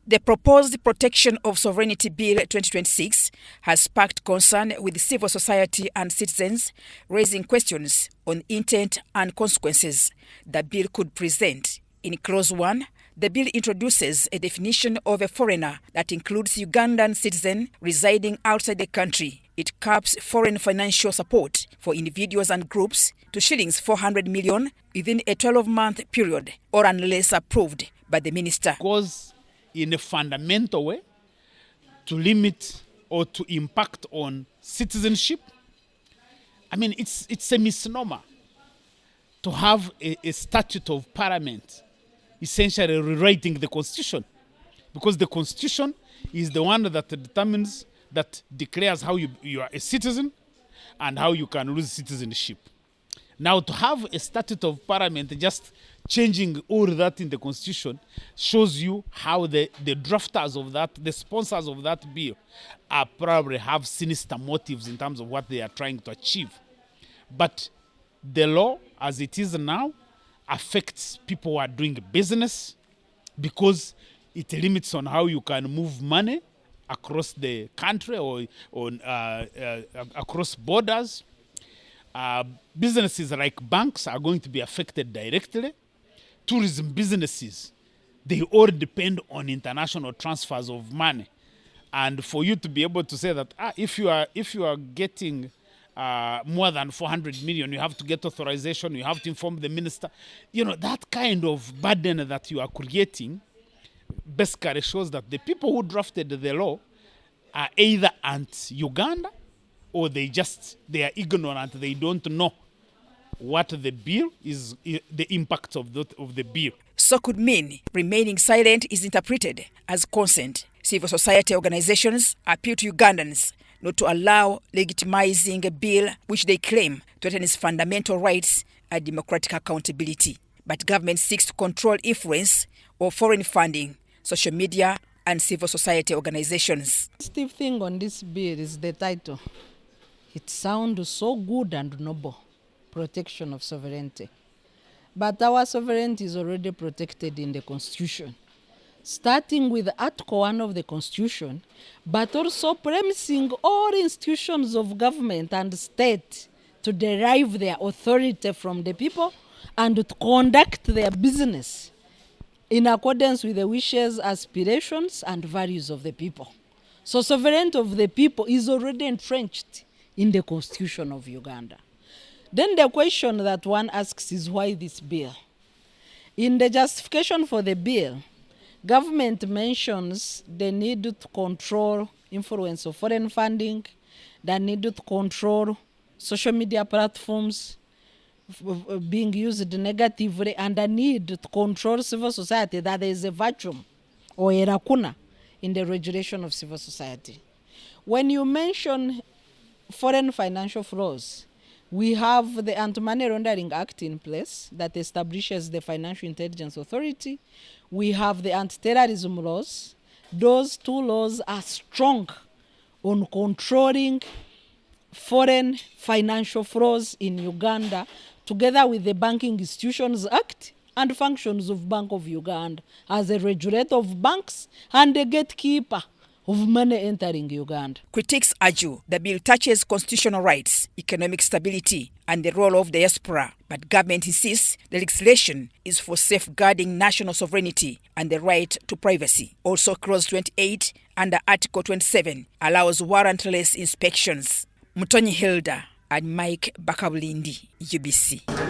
The proposed Protection of Sovereignty Bill 2026 has sparked concern with civil society and citizens, raising questions on intent and consequences the bill could present. In Clause 1, the bill introduces a definition of a foreigner that includes Ugandan citizen residing outside the country. It caps foreign financial support for individuals and groups to shillings 400 million within a 12-month period, or unless approved by the minister. Goes in a fundamental way to limit or to impact on citizenship. I mean, it's a misnomer to have a statute of parliament essentially rewriting the constitution, because the constitution is the one that determines, that declares how you are a citizen and how you can lose citizenship. Now, to have a statute of parliament just changing all that in the constitution shows you how the drafters of that, the sponsors of that bill, probably have sinister motives in terms of what they are trying to achieve. But the law, as it is now, affects people who are doing business, because it limits on how you can move money across the country or across borders. Businesses like banks are going to be affected directly. Tourism businesses, they all depend on international transfers of money. And for you to be able to say that if you are getting more than 400 million, you have to get authorization, you have to inform the minister. That kind of burden that you are creating basically shows that the people who drafted the law are either anti-Uganda, or they are ignorant, they don't know what the bill is, the impact of the bill. So could mean remaining silent is interpreted as consent. Civil society organizations appeal to Ugandans not to allow legitimizing a bill which they claim threatens fundamental rights and democratic accountability. But government seeks to control influence of foreign funding, social media, and civil society organizations. The positive thing on this bill is the title. It sounds so good and noble, protection of sovereignty. But our sovereignty is already protected in the Constitution, starting with Article 1 of the Constitution, but also premising all institutions of government and state to derive their authority from the people and to conduct their business in accordance with the wishes, aspirations, and values of the people. So sovereignty of the people is already entrenched in the Constitution of Uganda. Then the question that one asks is, why this bill? In the justification for the bill, government mentions the need to control influence of foreign funding, the need to control social media platforms being used negatively, and the need to control civil society, that there is a vacuum or a lacuna in the regulation of civil society. When you mention foreign financial flows, we have the Anti-Money Laundering Act in place that establishes the Financial Intelligence Authority. We have the anti-terrorism laws. Those two laws are strong on controlling foreign financial flows in Uganda, together with the Banking Institutions Act and functions of Bank of Uganda as a regulator of banks and a gatekeeper of money entering Uganda. Critics argue the bill touches constitutional rights, economic stability, and the role of diaspora, but government insists the legislation is for safeguarding national sovereignty and the right to privacy. Also, Clause 28 under Article 27 allows warrantless inspections. Mutonyi Hilda and Mike Bakabulindi, UBC.